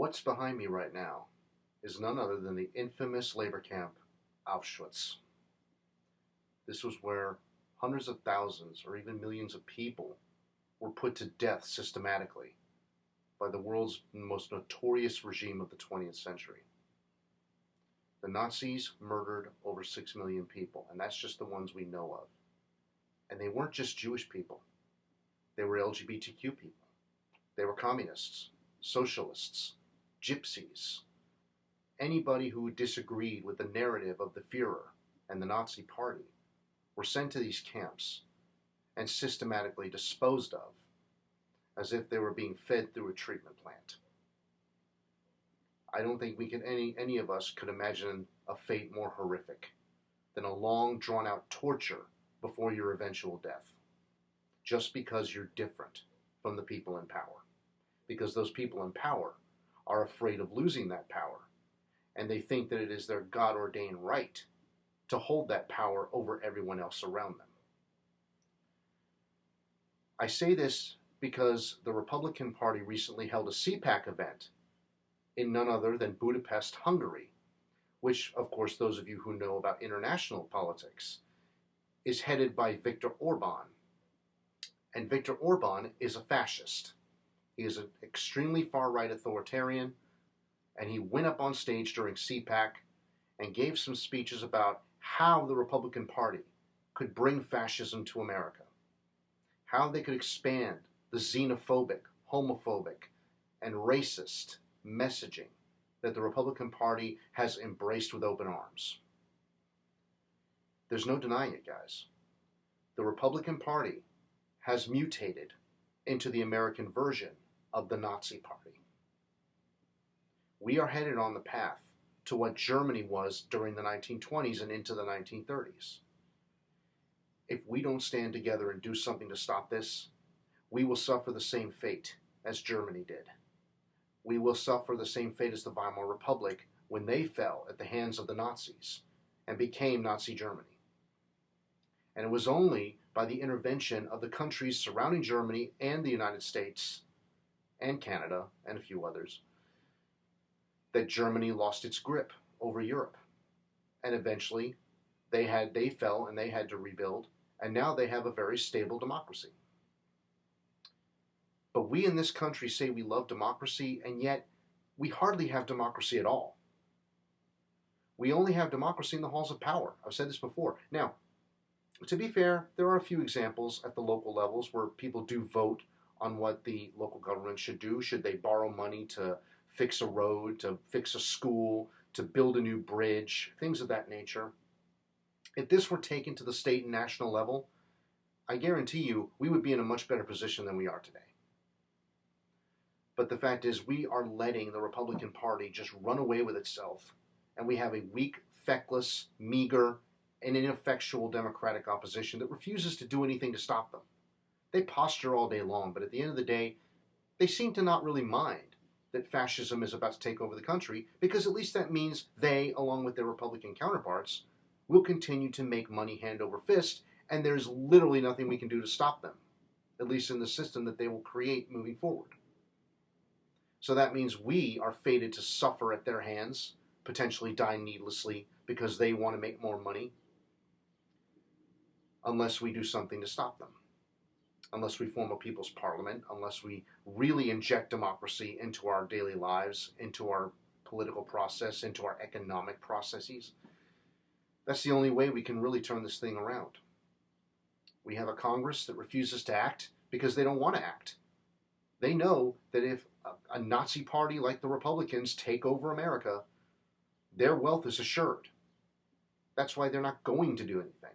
What's behind me right now is none other than the infamous labor camp Auschwitz. This was where hundreds of thousands or even millions of people were put to death systematically by the world's most notorious regime of the 20th century. The Nazis murdered over 6 million people, and that's just the ones we know of. And they weren't just Jewish people. They were LGBTQ people. They were communists, socialists, gypsies, anybody who disagreed with the narrative of the Fuhrer and the Nazi Party were sent to these camps and systematically disposed of as if they were being fed through a treatment plant. I don't think any of us could imagine a fate more horrific than a long, drawn-out torture before your eventual death, just because you're different from the people in power. Because those people in power are afraid of losing that power, and they think that it is their God-ordained right to hold that power over everyone else around them. I say this because the Republican Party recently held a CPAC event in none other than Budapest, Hungary, which, of course, those of you who know about international politics, is headed by Viktor Orbon. And Viktor Orbon is a fascist. He is an extremely far-right authoritarian, and he went up on stage during CPAC and gave some speeches about how the Republican Party could bring fascism to America, how they could expand the xenophobic, homophobic, and racist messaging that the Republican Party has embraced with open arms. There's no denying it, guys. The Republican Party has mutated into the American version of the Nazi Party. We are headed on the path to what Germany was during the 1920s and into the 1930s. If we don't stand together and do something to stop this, we will suffer the same fate as Germany did. We will suffer the same fate as the Weimar Republic when they fell at the hands of the Nazis and became Nazi Germany. And it was only by the intervention of the countries surrounding Germany and the United States and Canada and a few others that Germany lost its grip over Europe. And eventually they fell and they had to rebuild, and now they have a very stable democracy. But we in this country say we love democracy, and yet we hardly have democracy at all. We only have democracy in the halls of power. I've said this before. Now, to be fair, there are a few examples at the local levels where people do vote on what the local government should do. Should they borrow money to fix a road, to fix a school, to build a new bridge, things of that nature. If this were taken to the state and national level, I guarantee you we would be in a much better position than we are today. But the fact is, we are letting the Republican Party just run away with itself, and we have a weak, feckless, meager, and ineffectual Democratic opposition that refuses to do anything to stop them. They posture all day long, but at the end of the day, they seem to not really mind that fascism is about to take over the country, because at least that means they, along with their Republican counterparts, will continue to make money hand over fist, and there's literally nothing we can do to stop them, at least in the system that they will create moving forward. So that means we are fated to suffer at their hands, potentially die needlessly because they want to make more money, unless we do something to stop them. Unless we form a people's parliament, unless we really inject democracy into our daily lives, into our political process, into our economic processes. That's the only way we can really turn this thing around. We have a Congress that refuses to act because they don't want to act. They know that if a Nazi party like the Republicans take over America, their wealth is assured. That's why they're not going to do anything.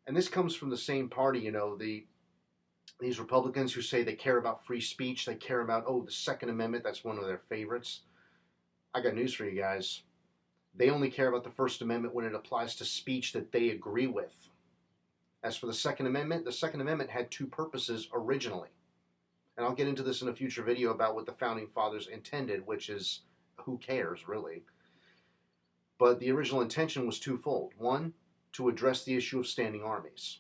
And this comes from the same party, these Republicans who say they care about free speech, they care about, the Second Amendment, that's one of their favorites. I got news for you guys. They only care about the First Amendment when it applies to speech that they agree with. As for the Second Amendment had two purposes originally. And I'll get into this in a future video about what the Founding Fathers intended, which is, who cares, really. But the original intention was twofold. One, to address the issue of standing armies.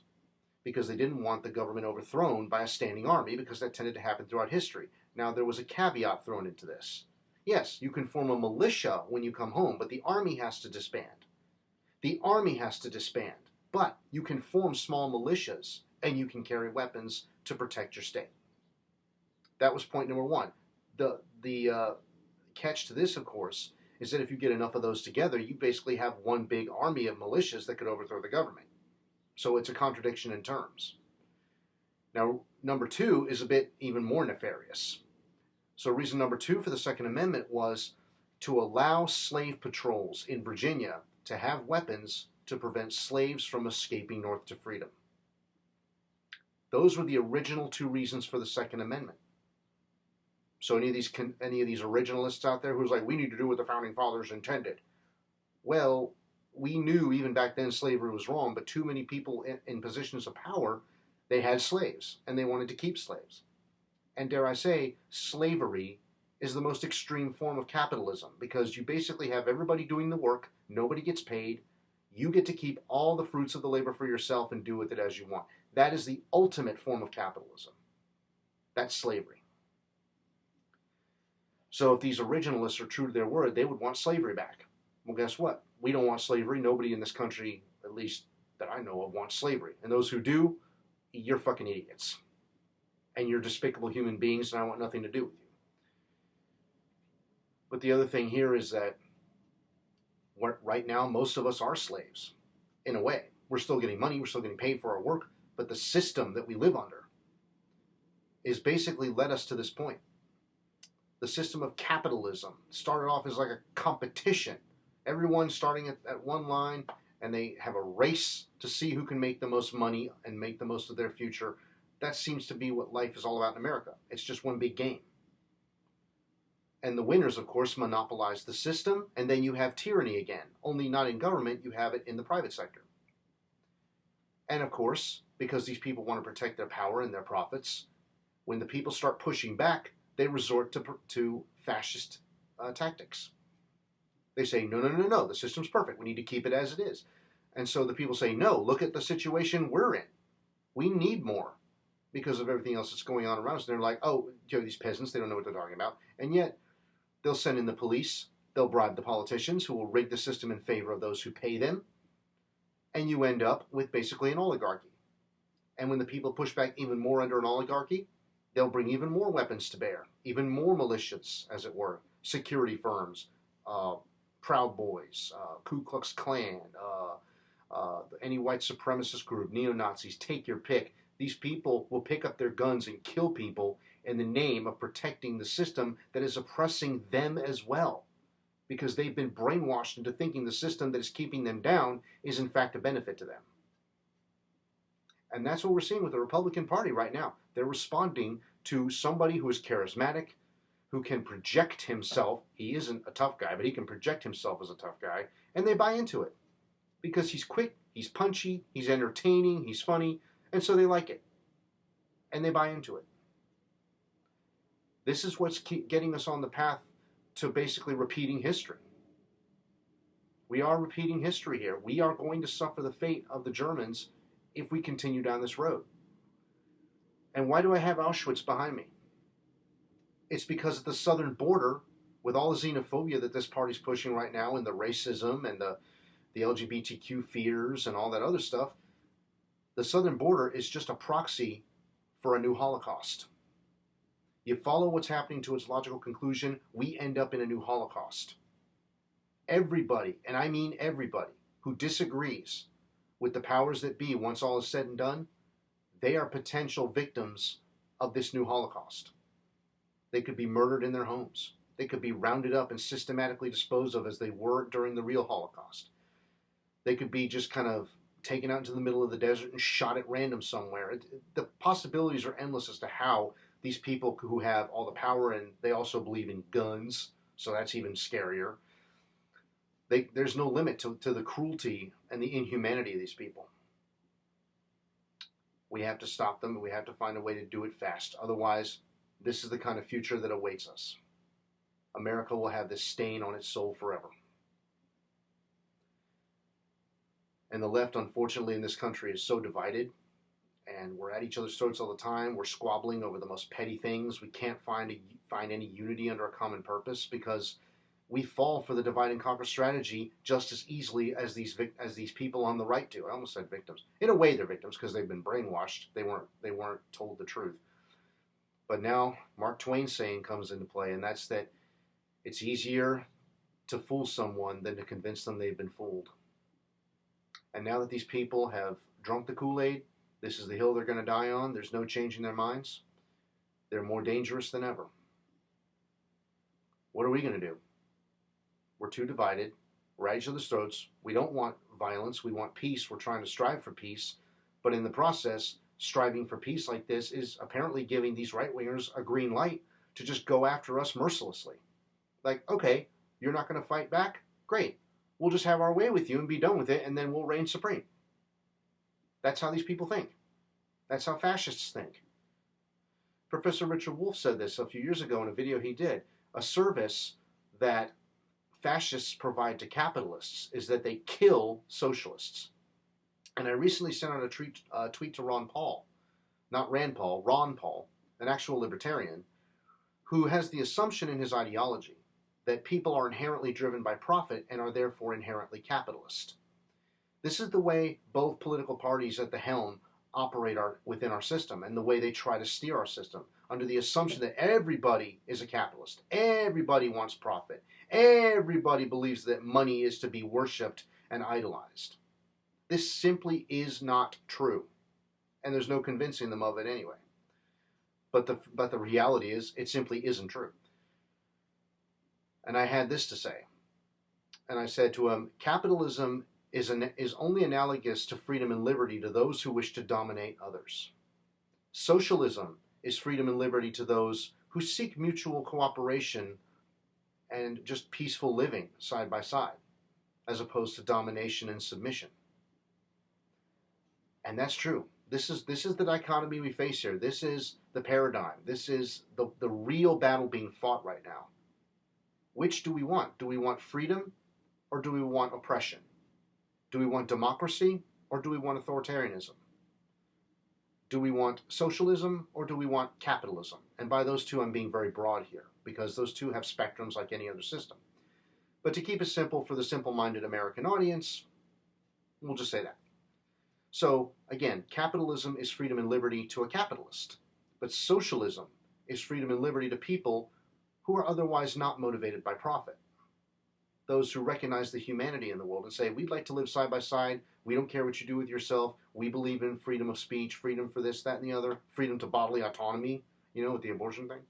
because they didn't want the government overthrown by a standing army, because that tended to happen throughout history. Now, there was a caveat thrown into this. Yes, you can form a militia when you come home, but the army has to disband. The army has to disband, but you can form small militias and you can carry weapons to protect your state. That was point number one. The catch to this, of course, is that if you get enough of those together, you basically have one big army of militias that could overthrow the government. So it's a contradiction in terms. Now, number two is a bit even more nefarious. So reason number two for the Second Amendment was to allow slave patrols in Virginia to have weapons to prevent slaves from escaping north to freedom. Those were the original two reasons for the Second Amendment. So any of these originalists out there who's like, we need to do what the Founding Fathers intended. Well, we knew even back then slavery was wrong, but too many people in positions of power, they had slaves, and they wanted to keep slaves. And dare I say, slavery is the most extreme form of capitalism, because you basically have everybody doing the work, nobody gets paid, you get to keep all the fruits of the labor for yourself and do with it as you want. That is the ultimate form of capitalism. That's slavery. So if these originalists are true to their word, they would want slavery back. Well, guess what? We don't want slavery. Nobody in this country, at least that I know of, wants slavery. And those who do, you're fucking idiots. And you're despicable human beings, and I want nothing to do with you. But the other thing here is that right now, most of us are slaves, in a way. We're still getting money, we're still getting paid for our work, but the system that we live under is basically led us to this point. The system of capitalism started off as like a competition. Everyone starting at one line, and they have a race to see who can make the most money and make the most of their future. That seems to be what life is all about in America. It's just one big game. And the winners, of course, monopolize the system, and then you have tyranny again. Only not in government, you have it in the private sector. And of course, because these people want to protect their power and their profits, when the people start pushing back, they resort to fascist tactics. They say, no, the system's perfect. We need to keep it as it is. And so the people say, no, look at the situation we're in. We need more because of everything else that's going on around us. And they're like, oh, these peasants, they don't know what they're talking about. And yet, they'll send in the police. They'll bribe the politicians who will rig the system in favor of those who pay them. And you end up with basically an oligarchy. And when the people push back even more under an oligarchy, they'll bring even more weapons to bear, even more militias, as it were, security firms, Proud Boys, Ku Klux Klan, any white supremacist group, neo-Nazis, take your pick. These people will pick up their guns and kill people in the name of protecting the system that is oppressing them as well, because they've been brainwashed into thinking the system that is keeping them down is in fact a benefit to them. And that's what we're seeing with the Republican Party right now. They're responding to somebody who is charismatic, who can project himself. He isn't a tough guy, but he can project himself as a tough guy, and they buy into it because he's quick, he's punchy, he's entertaining, he's funny, and so they like it, and they buy into it. This is what's getting us on the path to basically repeating history. We are repeating history here. We are going to suffer the fate of the Germans if we continue down this road. And why do I have Auschwitz behind me? It's because at the southern border, with all the xenophobia that this party's pushing right now, and the racism and the LGBTQ fears and all that other stuff, the southern border is just a proxy for a new Holocaust. You follow what's happening to its logical conclusion, we end up in a new Holocaust. Everybody, and I mean everybody, who disagrees with the powers that be once all is said and done, they are potential victims of this new Holocaust. They could be murdered in their homes. They could be rounded up and systematically disposed of as they were during the real Holocaust. They could be just kind of taken out into the middle of the desert and shot at random somewhere. The possibilities are endless as to how these people who have all the power, and they also believe in guns, so that's even scarier. There's no limit to the cruelty and the inhumanity of these people. We have to stop them, and we have to find a way to do it fast. Otherwise, this is the kind of future that awaits us. America will have this stain on its soul forever. And the left, unfortunately, in this country is so divided, and we're at each other's throats all the time. We're squabbling over the most petty things. We can't find any unity under a common purpose because we fall for the divide and conquer strategy just as easily as these people on the right do. I almost said victims. In a way, they're victims because they've been brainwashed. They weren't told the truth. But now Mark Twain's saying comes into play, and that's that it's easier to fool someone than to convince them they've been fooled. And now that these people have drunk the Kool-Aid, this is the hill they're going to die on. There's no changing their minds. They're more dangerous than ever. What are we going to do? We're too divided. We're at each other's throats. We don't want violence. We want peace. We're trying to strive for peace. But in the process, striving for peace like this is apparently giving these right-wingers a green light to just go after us mercilessly. Like, okay, you're not going to fight back? Great. We'll just have our way with you and be done with it, and then we'll reign supreme. That's how these people think. That's how fascists think. Professor Richard Wolff said this a few years ago in a video he did. A service that fascists provide to capitalists is that they kill socialists. And I recently sent out a tweet to Ron Paul, not Rand Paul, Ron Paul, an actual libertarian, who has the assumption in his ideology that people are inherently driven by profit and are therefore inherently capitalist. This is the way both political parties at the helm operate within our system and the way they try to steer our system, under the assumption that everybody is a capitalist. Everybody wants profit. Everybody believes that money is to be worshipped and idolized. This simply is not true, and there's no convincing them of it anyway. But the reality is, it simply isn't true. And I had this to say, and I said to him, capitalism is only analogous to freedom and liberty to those who wish to dominate others. Socialism is freedom and liberty to those who seek mutual cooperation and just peaceful living side by side, as opposed to domination and submission. And that's true. This is the dichotomy we face here. This is the paradigm. This is the real battle being fought right now. Which do we want? Do we want freedom or do we want oppression? Do we want democracy or do we want authoritarianism? Do we want socialism or do we want capitalism? And by those two, I'm being very broad here because those two have spectrums like any other system. But to keep it simple for the simple-minded American audience, we'll just say that. So, again, capitalism is freedom and liberty to a capitalist, but socialism is freedom and liberty to people who are otherwise not motivated by profit. Those who recognize the humanity in the world and say, we'd like to live side by side, we don't care what you do with yourself, we believe in freedom of speech, freedom for this, that, and the other, freedom to bodily autonomy, with the abortion thing.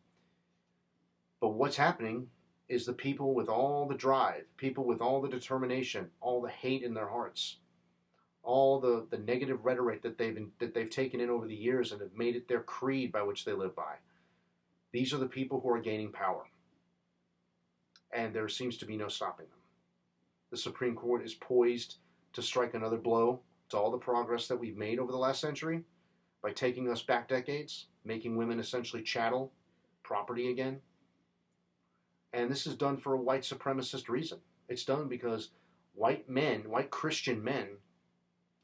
But what's happening is the people with all the drive, people with all the determination, all the hate in their hearts, all the negative rhetoric that they've taken in over the years and have made it their creed by which they live by. These are the people who are gaining power. And there seems to be no stopping them. The Supreme Court is poised to strike another blow to all the progress that we've made over the last century by taking us back decades, making women essentially chattel property again. And this is done for a white supremacist reason. It's done because white Christian men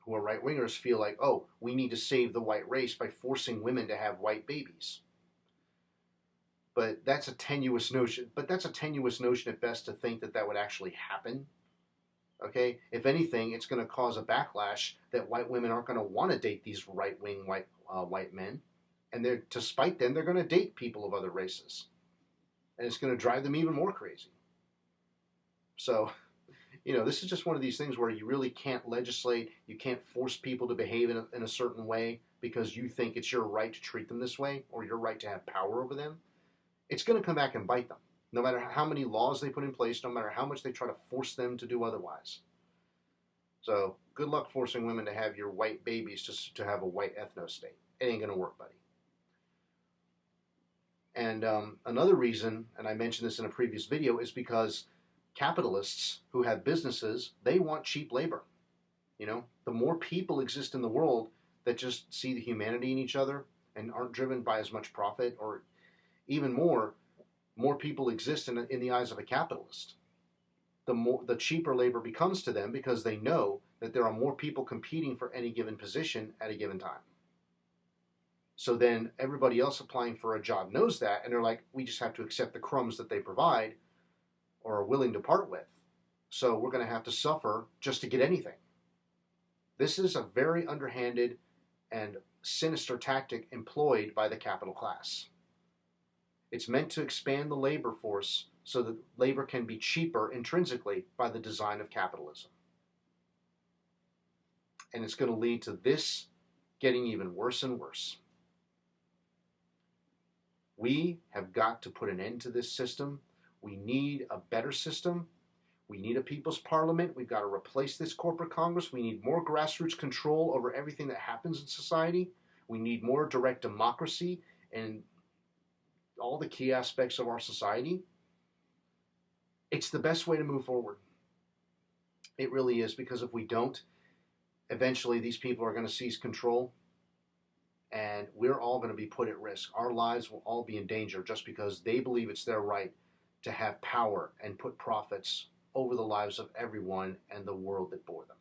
who are right-wingers feel like, oh, we need to save the white race by forcing women to have white babies. But that's a tenuous notion. But that's a tenuous notion at best to think that would actually happen. Okay? If anything, it's going to cause a backlash that white women aren't going to want to date these right-wing white men. And to spite them, they're going to date people of other races. And it's going to drive them even more crazy. So, this is just one of these things where you really can't legislate. You can't force people to behave in a certain way because you think it's your right to treat them this way or your right to have power over them. It's going to come back and bite them, no matter how many laws they put in place, no matter how much they try to force them to do otherwise. So, good luck forcing women to have your white babies to have a white ethno-state. It ain't going to work, buddy. And another reason, and I mentioned this in a previous video, is because capitalists who have businesses, they want cheap labor. The more people exist in the world that just see the humanity in each other and aren't driven by as much profit, or even more people exist in the eyes of a capitalist, the cheaper labor becomes to them because they know that there are more people competing for any given position at a given time. So then everybody else applying for a job knows that, and they're like, we just have to accept the crumbs that they provide or are willing to part with. So we're going to have to suffer just to get anything. This is a very underhanded and sinister tactic employed by the capital class. It's meant to expand the labor force so that labor can be cheaper intrinsically by the design of capitalism. And it's going to lead to this getting even worse and worse. We have got to put an end to this system. We need a better system. We need a people's parliament. We've got to replace this corporate Congress. We need more grassroots control over everything that happens in society. We need more direct democracy in all the key aspects of our society. It's the best way to move forward. It really is, because if we don't, eventually these people are going to seize control, and we're all going to be put at risk. Our lives will all be in danger just because they believe it's their right to have power and put profits over the lives of everyone and the world that bore them.